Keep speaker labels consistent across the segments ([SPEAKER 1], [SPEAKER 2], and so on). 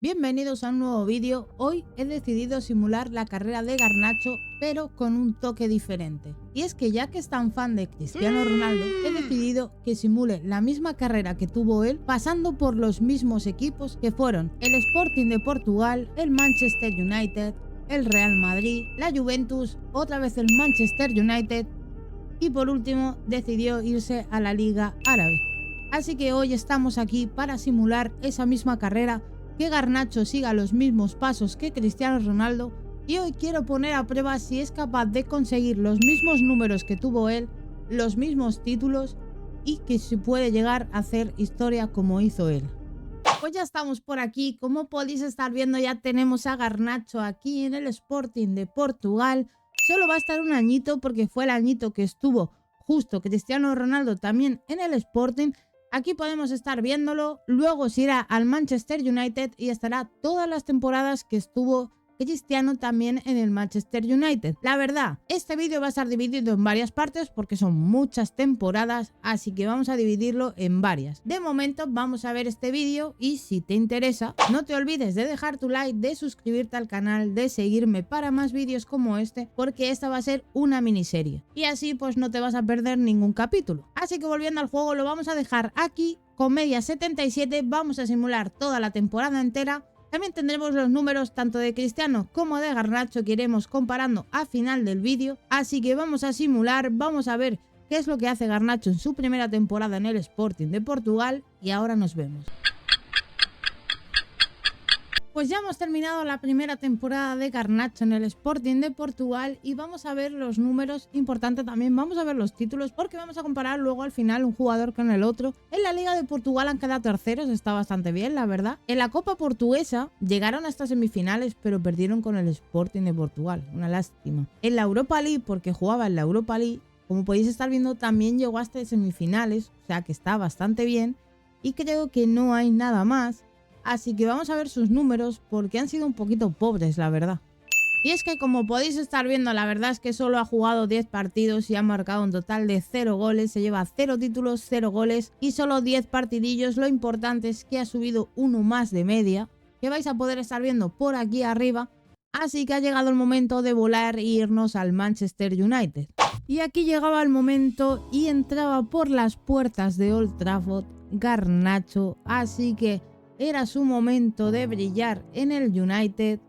[SPEAKER 1] Bienvenidos a un nuevo vídeo. Hoy he decidido simular la carrera de Garnacho, pero con un toque diferente. Y es que ya que es tan fan de Cristiano Ronaldo, he decidido que simule la misma carrera que tuvo él, pasando por los mismos equipos que fueron el Sporting de Portugal, el Manchester United, el Real Madrid, la Juventus, otra vez el Manchester United y por último decidió irse a la Liga Árabe. Así que hoy estamos aquí para simular esa misma carrera, que Garnacho siga los mismos pasos que Cristiano Ronaldo, y hoy quiero poner a prueba si es capaz de conseguir los mismos números que tuvo él, los mismos títulos y que si puede llegar a hacer historia como hizo él. Pues ya estamos por aquí, como podéis estar viendo ya tenemos a Garnacho aquí en el Sporting de Portugal. Solo va a estar un añito porque fue el añito que estuvo justo Cristiano Ronaldo también en el Sporting. Aquí podemos estar viéndolo, luego se irá al Manchester United y estará todas las temporadas que estuvo Cristiano también en el Manchester United. La verdad, este vídeo va a estar dividido en varias partes porque son muchas temporadas, así que vamos a dividirlo en varias. De momento vamos a ver este vídeo y si te interesa, no te olvides de dejar tu like, de suscribirte al canal, de seguirme para más vídeos como este, porque esta va a ser una miniserie. Y así pues no te vas a perder ningún capítulo. Así que volviendo al juego, lo vamos a dejar aquí con media 77, vamos a simular toda la temporada entera. También tendremos los números tanto de Cristiano como de Garnacho que iremos comparando a final del vídeo. Así que vamos a simular, vamos a ver qué es lo que hace Garnacho en su primera temporada en el Sporting de Portugal y ahora nos vemos. Pues ya hemos terminado la primera temporada de Garnacho en el Sporting de Portugal y vamos a ver los números, importante también, vamos a ver los títulos porque vamos a comparar luego al final un jugador con el otro. En la Liga de Portugal han quedado terceros, está bastante bien la verdad. En la Copa Portuguesa llegaron hasta semifinales pero perdieron con el Sporting de Portugal, una lástima. En la Europa League, porque jugaba en la Europa League, como podéis estar viendo también llegó hasta semifinales, o sea que está bastante bien y creo que no hay nada más. Así que vamos a ver sus números porque han sido un poquito pobres, la verdad. Y es que como podéis estar viendo, la verdad es que solo ha jugado 10 partidos y ha marcado un total de 0 goles. Se lleva 0 títulos, 0 goles y solo 10 partidillos. Lo importante es que ha subido uno más de media, que vais a poder estar viendo por aquí arriba. Así que ha llegado el momento de volar e irnos al Manchester United. Y aquí llegaba el momento y entraba por las puertas de Old Trafford Garnacho. Así que era su momento de brillar en el United.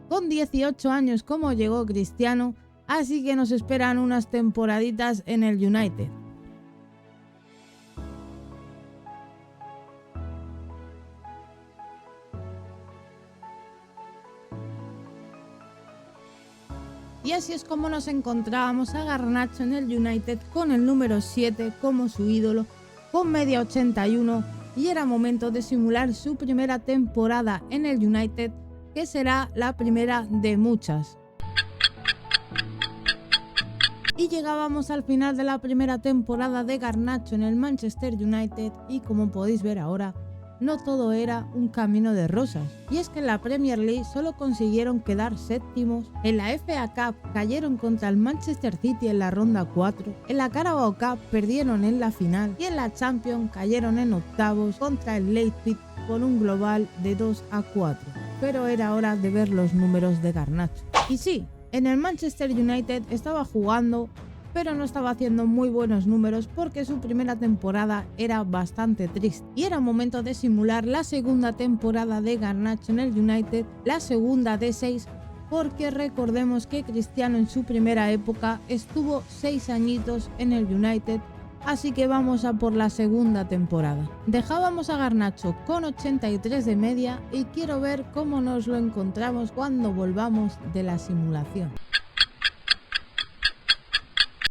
[SPEAKER 1] Con 18 años como llegó Cristiano, así que nos esperan unas temporaditas en el United. Y así es como nos encontrábamos a Garnacho en el United con el número 7 como su ídolo, con media 81. Y era momento de simular su primera temporada en el United, que será la primera de muchas. Y llegábamos al final de la primera temporada de Garnacho en el Manchester United y como podéis ver ahora, no todo era un camino de rosas. Y es que en la Premier League solo consiguieron quedar séptimos, en la FA Cup cayeron contra el Manchester City en la ronda 4, en la Carabao Cup perdieron en la final y en la Champions cayeron en octavos contra el Leipzig por un global de 2-4. Pero era hora de ver los números de Garnacho. Y sí, en el Manchester United estaba jugando, pero no estaba haciendo muy buenos números porque su primera temporada era bastante triste. Y era momento de simular la segunda temporada de Garnacho en el United, la segunda de 6, porque recordemos que Cristiano en su primera época estuvo 6 añitos en el United, así que vamos a por la segunda temporada. Dejábamos a Garnacho con 83 de media y quiero ver cómo nos lo encontramos cuando volvamos de la simulación.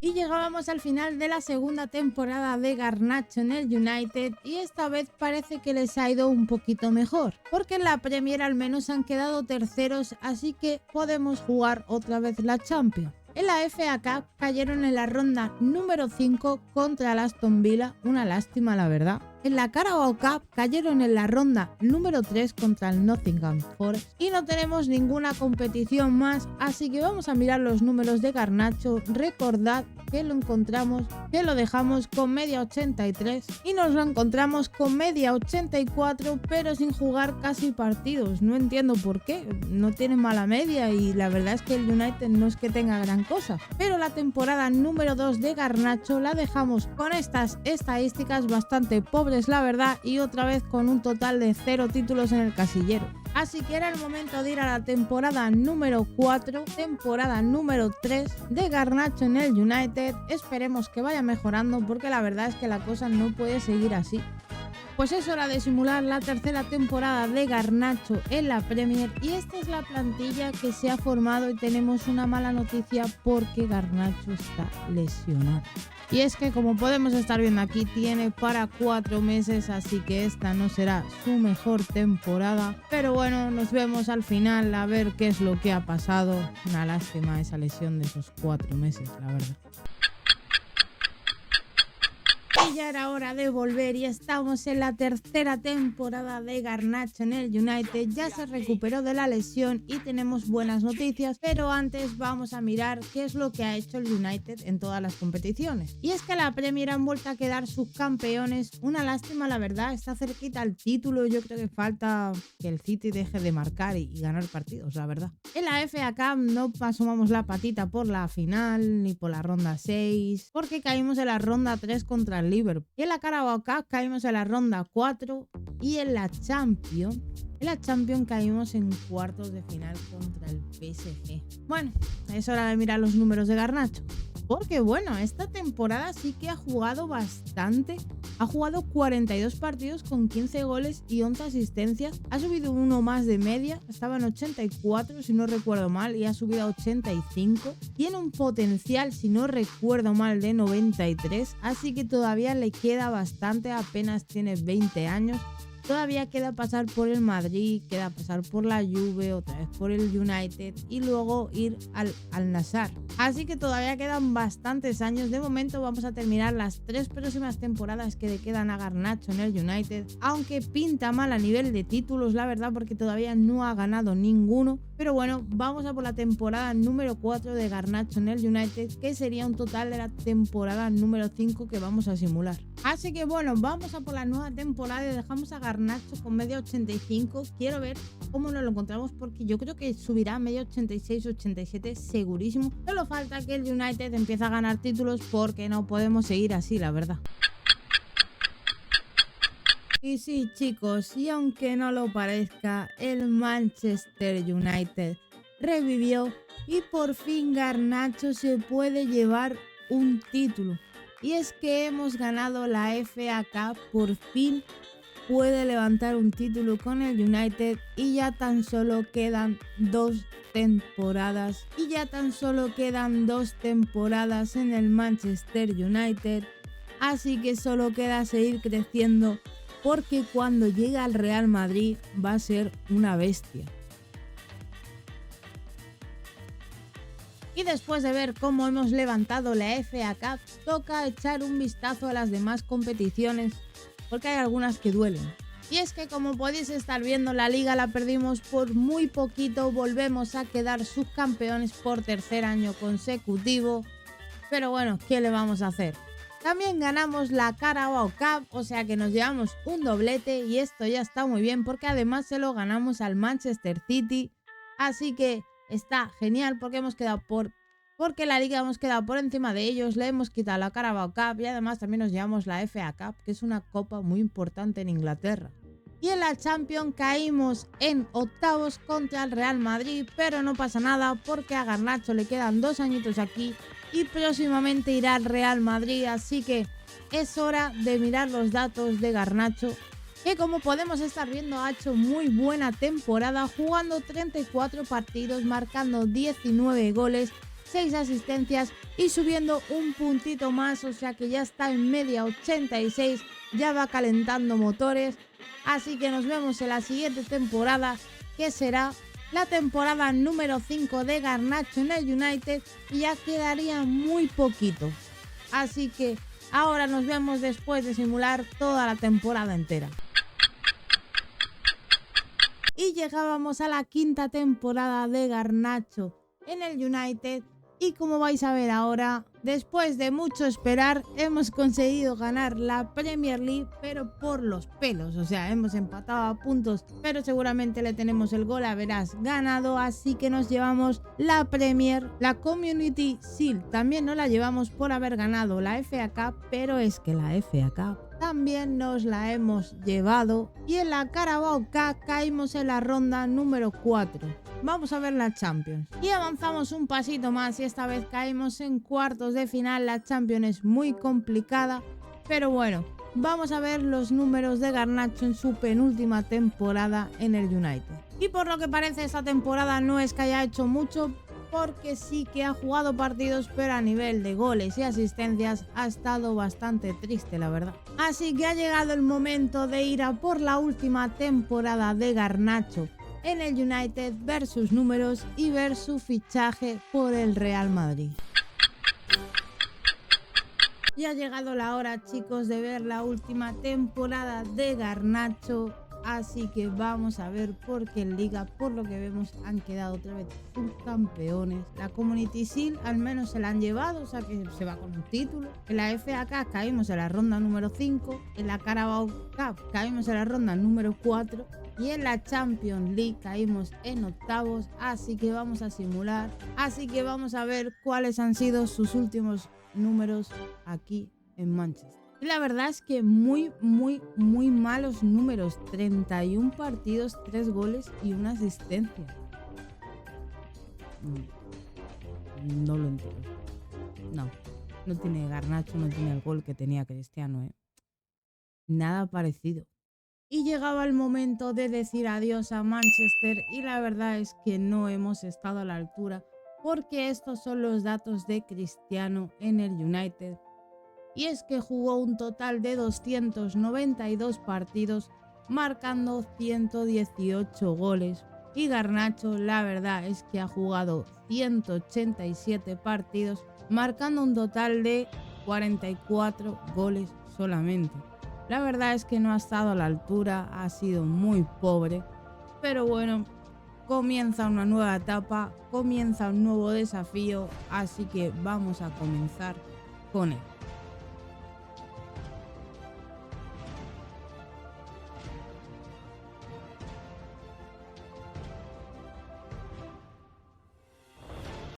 [SPEAKER 1] Y llegábamos al final de la segunda temporada de Garnacho en el United y esta vez parece que les ha ido un poquito mejor, porque en la Premier al menos han quedado terceros, así que podemos jugar otra vez la Champions. En la FA Cup cayeron en la ronda número 5 contra el Aston Villa, una lástima la verdad. En la Carabao Cup cayeron en la ronda número 3 contra el Nottingham Forest y no tenemos ninguna competición más, así que vamos a mirar los números de Garnacho. Recordad que lo dejamos con media 83 y nos lo encontramos con media 84 pero sin jugar casi partidos. No entiendo por qué, no tiene mala media y la verdad es que el United no es que tenga gran cosa. Pero la temporada número 2 de Garnacho la dejamos con estas estadísticas bastante pobres la verdad y otra vez con un total de 0 títulos en el casillero. Así que era el momento de ir a la temporada número 4, temporada número 3 de Garnacho en el United. Esperemos que vaya mejorando porque la verdad es que la cosa no puede seguir así. Pues es hora de simular la tercera temporada de Garnacho en la Premier y esta es la plantilla que se ha formado y tenemos una mala noticia porque Garnacho está lesionado. Y es que como podemos estar viendo aquí tiene para 4 meses, así que esta no será su mejor temporada. Pero bueno, nos vemos al final a ver qué es lo que ha pasado. Una lástima esa lesión de esos 4 meses, la verdad. Y ya era hora de volver y estamos en la tercera temporada de Garnacho en el United. Ya se recuperó de la lesión y tenemos buenas noticias, pero antes vamos a mirar qué es lo que ha hecho el United en todas las competiciones. Y es que la Premier han vuelto a quedar subcampeones. Una lástima la verdad, está cerquita el título. Yo creo que falta que el City deje de marcar y ganar partidos, la verdad. En la FA Cup no asomamos la patita por la final ni por la ronda 6 porque caímos en la ronda 3 contra el Liverpool. Y en la Carabao Cup caímos en la ronda 4 y en la Champions caímos en cuartos de final contra el PSG. Bueno, es hora de mirar los números de Garnacho. Porque bueno, esta temporada sí que ha jugado bastante. Ha jugado 42 partidos con 15 goles y 11 asistencias. Ha subido uno más de media. Estaba en 84 si no recuerdo mal y ha subido a 85. Tiene un potencial si no recuerdo mal de 93. Así que todavía le queda bastante. Apenas tiene 20 años. Todavía queda pasar por el Madrid, queda pasar por la Juve, otra vez por el United y luego ir al Nassr. Así que todavía quedan bastantes años. De momento vamos a terminar las 3 próximas temporadas que le quedan a Garnacho en el United. Aunque pinta mal a nivel de títulos, la verdad, porque todavía no ha ganado ninguno. Pero bueno, vamos a por la temporada número 4 de Garnacho en el United, que sería un total de la temporada número 5 que vamos a simular. Así que bueno, vamos a por la nueva temporada y dejamos a Garnacho con media 85. Quiero ver cómo nos lo encontramos porque yo creo que subirá a media 86-87 segurísimo. Solo falta que el United empiece a ganar títulos porque no podemos seguir así, la verdad. Y sí, chicos, y aunque no lo parezca, el Manchester United revivió y por fin Garnacho se puede llevar un título. Y es que hemos ganado la FA Cup, por fin puede levantar un título con el United y ya tan solo quedan 2 temporadas. En el Manchester United, así que solo queda seguir creciendo porque cuando llegue al Real Madrid va a ser una bestia. Y después de ver cómo hemos levantado la FA Cup, toca echar un vistazo a las demás competiciones, porque hay algunas que duelen. Y es que como podéis estar viendo, la liga la perdimos por muy poquito, volvemos a quedar subcampeones por tercer año consecutivo. Pero bueno, ¿qué le vamos a hacer? También ganamos la Carabao Cup, o sea que nos llevamos un doblete y esto ya está muy bien porque además se lo ganamos al Manchester City. Así que está genial porque porque la liga hemos quedado por encima de ellos, le hemos quitado la Carabao Cup y además también nos llevamos la FA Cup, que es una copa muy importante en Inglaterra. Y en la Champions caímos en octavos contra el Real Madrid, pero no pasa nada porque a Garnacho le quedan 2 añitos aquí y próximamente irá al Real Madrid, así que es hora de mirar los datos de Garnacho, que como podemos estar viendo ha hecho muy buena temporada, jugando 34 partidos, marcando 19 goles, 6 asistencias y subiendo un puntito más, o sea que ya está en media 86, ya va calentando motores, así que nos vemos en la siguiente temporada, que será la temporada número 5 de Garnacho en el United y ya quedaría muy poquito. Así que ahora nos vemos después de simular toda la temporada entera. Y llegábamos a la 5ª temporada de Garnacho en el United Y como vais a ver ahora, después de mucho esperar, hemos conseguido ganar la Premier League, pero por los pelos. O sea, hemos empatado a puntos, pero seguramente le tenemos el gol a verás ganado, así que nos llevamos la Premier. La Community Shield también nos la llevamos por haber ganado la FA Cup, pero es que la FA Cup también nos la hemos llevado. Y en la Carabao Cup caímos en la ronda número 4. Vamos a ver la Champions. Y avanzamos un pasito más y esta vez caímos en cuartos de final. La Champions es muy complicada, pero bueno, vamos a ver los números de Garnacho en su penúltima temporada en el United. Y por lo que parece esta temporada no es que haya hecho mucho, porque sí que ha jugado partidos, pero a nivel de goles y asistencias ha estado bastante triste, la verdad. Así que ha llegado el momento de ir a por la última temporada de Garnacho en el United, ver sus números y ver su fichaje por el Real Madrid. Y ha llegado la hora, chicos, de ver la última temporada de Garnacho. Así que vamos a ver, porque en Liga, por lo que vemos, han quedado otra vez subcampeones. La Community Shield al menos se la han llevado, o sea que se va con un título. En la FA Cup caímos en la ronda número 5. En la Carabao Cup caímos en la ronda número 4. Y en la Champions League caímos en octavos. Así que vamos a simular. Así que vamos a ver cuáles han sido sus últimos números aquí en Manchester. Y la verdad es que muy malos números. 31 partidos, 3 goles y una asistencia. No lo entiendo. No tiene Garnacho, no tiene el gol que tenía Cristiano, ¿eh? Nada parecido. Y llegaba el momento de decir adiós a Manchester y la verdad es que no hemos estado a la altura, porque estos son los datos de Cristiano en el United. Y es que jugó un total de 292 partidos, marcando 118 goles. Y Garnacho, la verdad es que ha jugado 187 partidos, marcando un total de 44 goles solamente. La verdad es que no ha estado a la altura, ha sido muy pobre. Pero bueno, comienza una nueva etapa, comienza un nuevo desafío, así que vamos a comenzar con él.